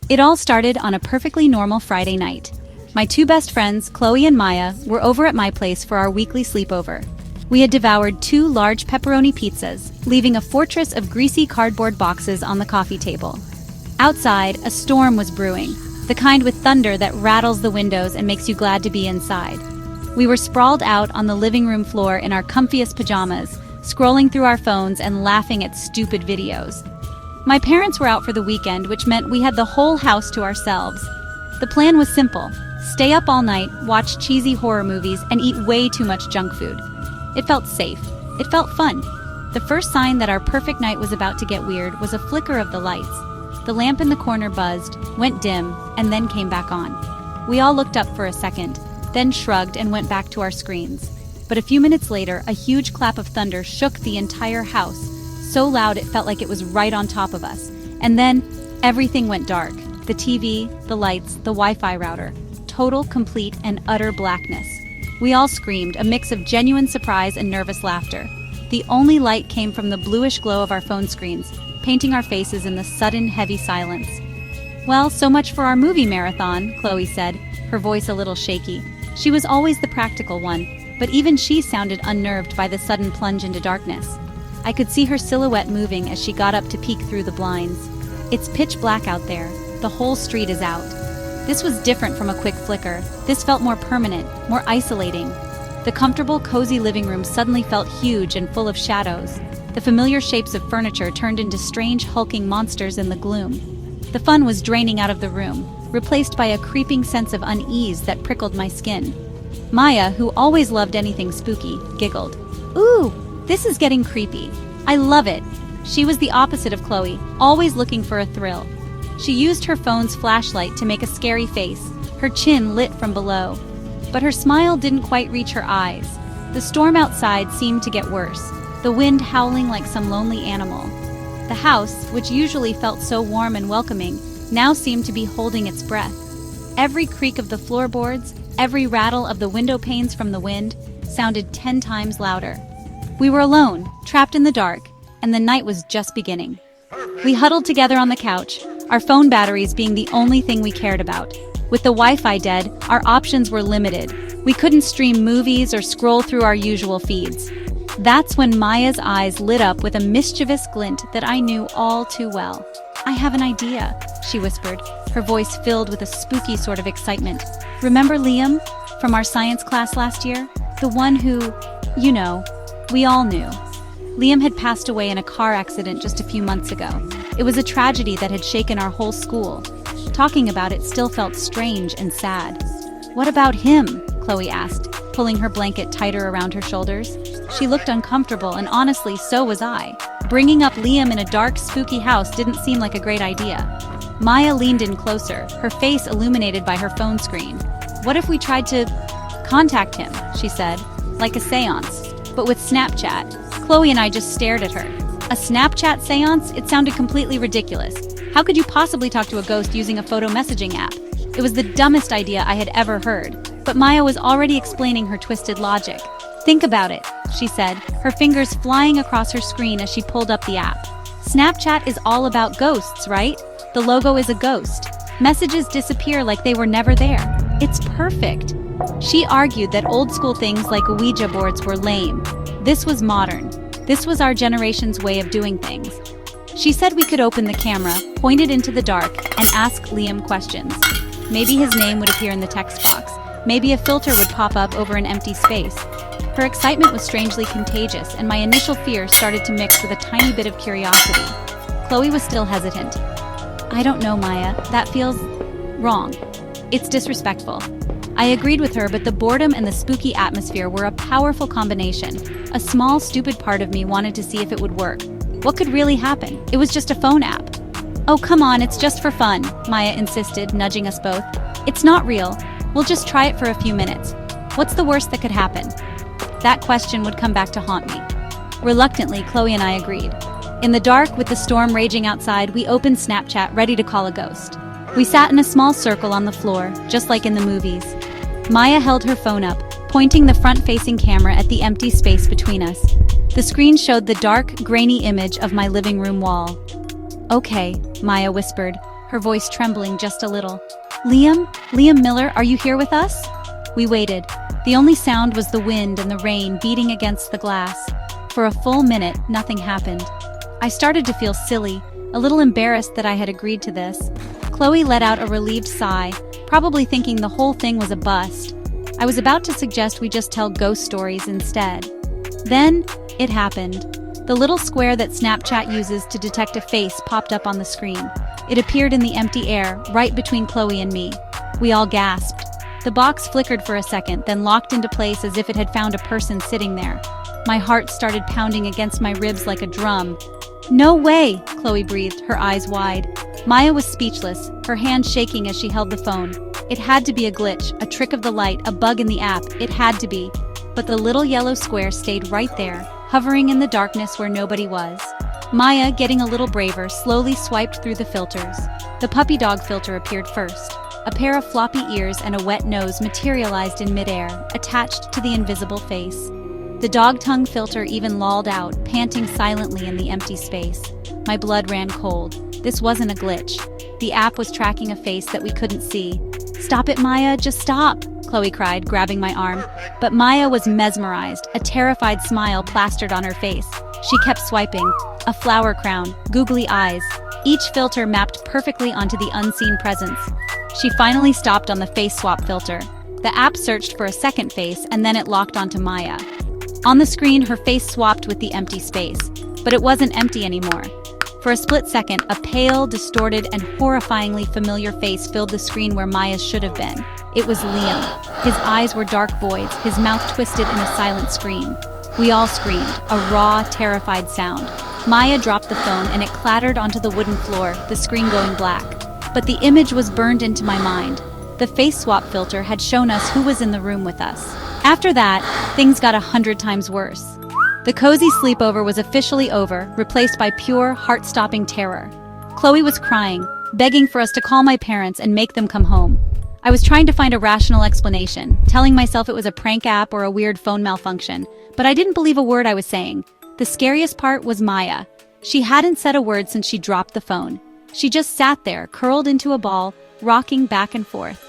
It all started on a perfectly normal Friday night. My two best friends, Chloe and Maya, were over at my place for our weekly sleepover. We had devoured 2 large pepperoni pizzas, leaving a fortress of greasy cardboard boxes on the coffee table. Outside, a storm was brewing, the kind with thunder that rattles the windows and makes you glad to be inside. We were sprawled out on the living room floor in our comfiest pajamas, scrolling through our phones and laughing at stupid videos. My parents were out for the weekend, which meant we had the whole house to ourselves. The plan was simple: stay up all night, watch cheesy horror movies, and eat way too much junk food. It felt safe. It felt fun. The first sign that our perfect night was about to get weird was a flicker of the lights. The lamp in the corner buzzed, went dim, and then came back on. We all looked up for a second, then shrugged and went back to our screens. But a few minutes later, a huge clap of thunder shook the entire house, so loud it felt like it was right on top of us. And then, everything went dark. The TV, the lights, the Wi-Fi router. Total, complete, and utter blackness. We all screamed, a mix of genuine surprise and nervous laughter. The only light came from the bluish glow of our phone screens, painting our faces in the sudden, heavy silence. "Well, so much for our movie marathon," Chloe said, her voice a little shaky. She was always the practical one, but even she sounded unnerved by the sudden plunge into darkness. I could see her silhouette moving as she got up to peek through the blinds. It's pitch black out there. The whole street is out. This was different from a quick flicker. This felt more permanent, more isolating. The comfortable, cozy living room suddenly felt huge and full of shadows. The familiar shapes of furniture turned into strange, hulking monsters in the gloom. The fun was draining out of the room, replaced by a creeping sense of unease that prickled my skin. Maya, who always loved anything spooky, giggled. "Ooh, this is getting creepy. I love it." She was the opposite of Chloe, always looking for a thrill. She used her phone's flashlight to make a scary face, her chin lit from below. But her smile didn't quite reach her eyes. The storm outside seemed to get worse, the wind howling like some lonely animal. The house, which usually felt so warm and welcoming, now seemed to be holding its breath. Every creak of the floorboards, every rattle of the window panes from the wind, sounded 10 times louder. We were alone, trapped in the dark, and the night was just beginning. We huddled together on the couch, our phone batteries being the only thing we cared about. With the Wi-Fi dead, our options were limited. We couldn't stream movies or scroll through our usual feeds. That's when Maya's eyes lit up with a mischievous glint that I knew all too well. "I have an idea," she whispered, her voice filled with a spooky sort of excitement. "Remember Liam from our science class last year? The one who, you know, we all knew." Liam had passed away in a car accident just a few months ago. It was a tragedy that had shaken our whole school. Talking about it still felt strange and sad. "What about him?" Chloe asked, pulling her blanket tighter around her shoulders. She looked uncomfortable, and honestly, so was I. Bringing up Liam in a dark, spooky house didn't seem like a great idea. Maya leaned in closer, her face illuminated by her phone screen. "What if we tried to contact him?" she said, "like a seance, but with Snapchat." Chloe and I just stared at her. A Snapchat seance? It sounded completely ridiculous. How could you possibly talk to a ghost using a photo messaging app? It was the dumbest idea I had ever heard. But Maya was already explaining her twisted logic. "Think about it," she said, her fingers flying across her screen as she pulled up the app. "Snapchat is all about ghosts, right? The logo is a ghost. Messages disappear like they were never there. It's perfect." She argued that old-school things like Ouija boards were lame. This was modern. This was our generation's way of doing things. She said we could open the camera, point it into the dark, and ask Liam questions. Maybe his name would appear in the text box. Maybe a filter would pop up over an empty space. Her excitement was strangely contagious, and my initial fear started to mix with a tiny bit of curiosity. Chloe was still hesitant. "I don't know, Maya. That feels wrong. It's disrespectful." I agreed with her, but the boredom and the spooky atmosphere were a powerful combination. A small, stupid part of me wanted to see if it would work. What could really happen? It was just a phone app. "Oh, come on, it's just for fun," Maya insisted, nudging us both. "It's not real. We'll just try it for a few minutes. What's the worst that could happen?" That question would come back to haunt me. Reluctantly, Chloe and I agreed. In the dark, with the storm raging outside, we opened Snapchat, ready to call a ghost. We sat in a small circle on the floor, just like in the movies. Maya held her phone up, pointing the front-facing camera at the empty space between us. The screen showed the dark, grainy image of my living room wall. "Okay," Maya whispered, her voice trembling just a little. "Liam? Liam Miller, are you here with us?" We waited. The only sound was the wind and the rain beating against the glass. For a full minute, nothing happened. I started to feel silly, a little embarrassed that I had agreed to this. Chloe let out a relieved sigh, probably thinking the whole thing was a bust. I was about to suggest we just tell ghost stories instead. Then, it happened. The little square that Snapchat uses to detect a face popped up on the screen. It appeared in the empty air, right between Chloe and me. We all gasped. The box flickered for a second, then locked into place as if it had found a person sitting there. My heart started pounding against my ribs like a drum. "No way!" Chloe breathed, her eyes wide. Maya was speechless, her hand shaking as she held the phone. It had to be a glitch, a trick of the light, a bug in the app. It had to be. But the little yellow square stayed right there, hovering in the darkness where nobody was. Maya, getting a little braver, slowly swiped through the filters. The puppy dog filter appeared first. A pair of floppy ears and a wet nose materialized in midair, attached to the invisible face. The dog tongue filter even lolled out, panting silently in the empty space. My blood ran cold. This wasn't a glitch. The app was tracking a face that we couldn't see. "Stop it, Maya, just stop!" Chloe cried, grabbing my arm. But Maya was mesmerized, a terrified smile plastered on her face. She kept swiping. A flower crown, googly eyes. Each filter mapped perfectly onto the unseen presence. She finally stopped on the face swap filter. The app searched for a second face and then it locked onto Maya. On the screen, her face swapped with the empty space, but it wasn't empty anymore. For a split second, a pale, distorted, and horrifyingly familiar face filled the screen where Maya's should have been. It was Liam. His eyes were dark voids, his mouth twisted in a silent scream. We all screamed, a raw, terrified sound. Maya dropped the phone and it clattered onto the wooden floor, the screen going black. But the image was burned into my mind. The face swap filter had shown us who was in the room with us. After that, things got 100 times worse. The cozy sleepover was officially over, replaced by pure, heart-stopping terror. Chloe was crying, begging for us to call my parents and make them come home. I was trying to find a rational explanation, telling myself it was a prank app or a weird phone malfunction, but I didn't believe a word I was saying. The scariest part was Maya. She hadn't said a word since she dropped the phone. She just sat there, curled into a ball, rocking back and forth.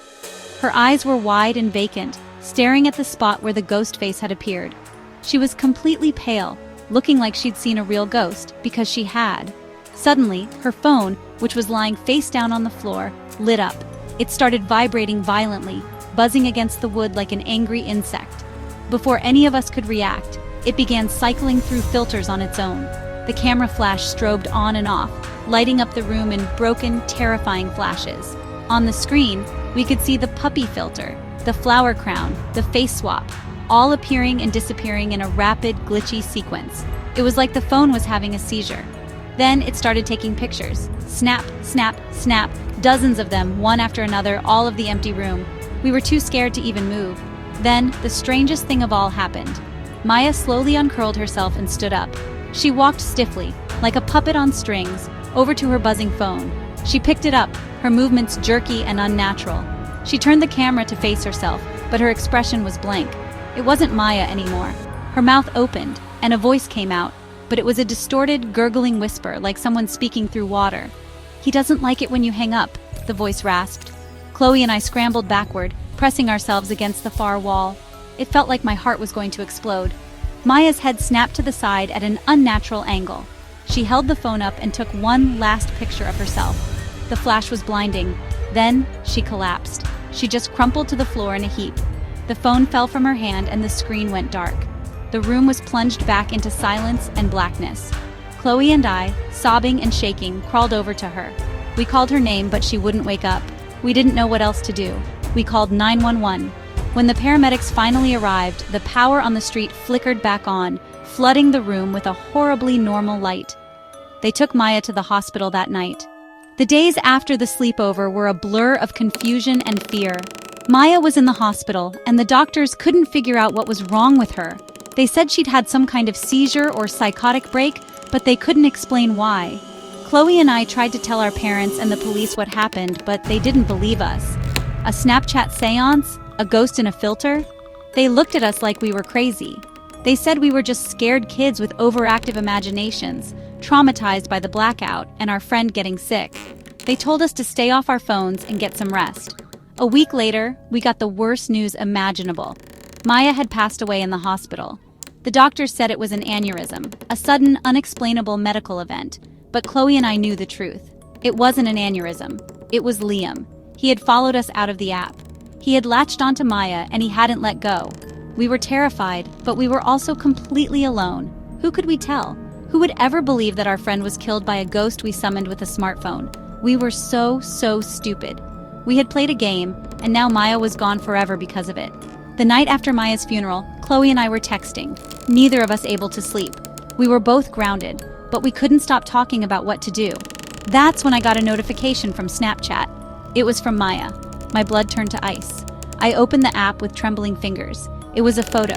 Her eyes were wide and vacant, staring at the spot where the ghost face had appeared. She was completely pale, looking like she'd seen a real ghost, because she had. Suddenly, her phone, which was lying face down on the floor, lit up. It started vibrating violently, buzzing against the wood like an angry insect. Before any of us could react, it began cycling through filters on its own. The camera flash strobed on and off, lighting up the room in broken, terrifying flashes. On the screen, we could see the puppy filter, the flower crown, the face swap, all appearing and disappearing in a rapid, glitchy sequence. It was like the phone was having a seizure. Then it started taking pictures. Snap, snap, snap, dozens of them, one after another, all of the empty room. We were too scared to even move. Then, the strangest thing of all happened. Maya slowly uncurled herself and stood up. She walked stiffly, like a puppet on strings, over to her buzzing phone. She picked it up, her movements jerky and unnatural. She turned the camera to face herself, but her expression was blank. It wasn't Maya anymore. Her mouth opened, and a voice came out, but it was a distorted, gurgling whisper like someone speaking through water. "He doesn't like it when you hang up," the voice rasped. Chloe and I scrambled backward, pressing ourselves against the far wall. It felt like my heart was going to explode. Maya's head snapped to the side at an unnatural angle. She held the phone up and took one last picture of herself. The flash was blinding. Then, she collapsed. She just crumpled to the floor in a heap. The phone fell from her hand and the screen went dark. The room was plunged back into silence and blackness. Chloe and I, sobbing and shaking, crawled over to her. We called her name, but she wouldn't wake up. We didn't know what else to do. We called 911. When the paramedics finally arrived, the power on the street flickered back on, flooding the room with a horribly normal light. They took Maya to the hospital that night. The days after the sleepover were a blur of confusion and fear. Maya was in the hospital, and the doctors couldn't figure out what was wrong with her. They said she'd had some kind of seizure or psychotic break, but they couldn't explain why. Chloe and I tried to tell our parents and the police what happened, but they didn't believe us. A Snapchat seance? A ghost in a filter? They looked at us like we were crazy. They said we were just scared kids with overactive imaginations, traumatized by the blackout and our friend getting sick. They told us to stay off our phones and get some rest. A week later, we got the worst news imaginable. Maya had passed away in the hospital. The doctors said it was an aneurysm, a sudden, unexplainable medical event, but Chloe and I knew the truth. It wasn't an aneurysm. It was Liam. He had followed us out of the app. He had latched onto Maya and he hadn't let go. We were terrified, but we were also completely alone. Who could we tell? Who would ever believe that our friend was killed by a ghost we summoned with a smartphone? We were so stupid. We had played a game, and now Maya was gone forever because of it. The night after Maya's funeral, Chloe and I were texting, neither of us able to sleep. We were both grounded, but we couldn't stop talking about what to do. That's when I got a notification from Snapchat. It was from Maya. My blood turned to ice. I opened the app with trembling fingers. It was a photo,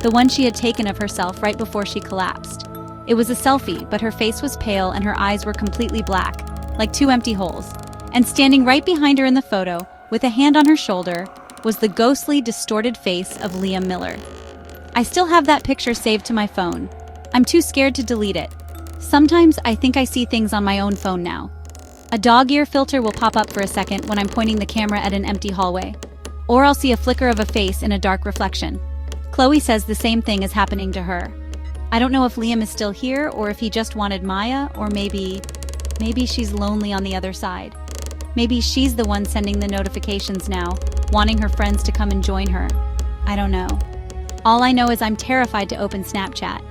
the one she had taken of herself right before she collapsed. It was a selfie, but her face was pale and her eyes were completely black, like two empty holes. And standing right behind her in the photo, with a hand on her shoulder, was the ghostly, distorted face of Liam Miller. I still have that picture saved to my phone. I'm too scared to delete it. Sometimes I think I see things on my own phone now. A dog ear filter will pop up for a second when I'm pointing the camera at an empty hallway. Or I'll see a flicker of a face in a dark reflection. Chloe says the same thing is happening to her. I don't know if Liam is still here or if he just wanted Maya, or maybe she's lonely on the other side. Maybe she's the one sending the notifications now, wanting her friends to come and join her. I don't know. All I know is I'm terrified to open Snapchat.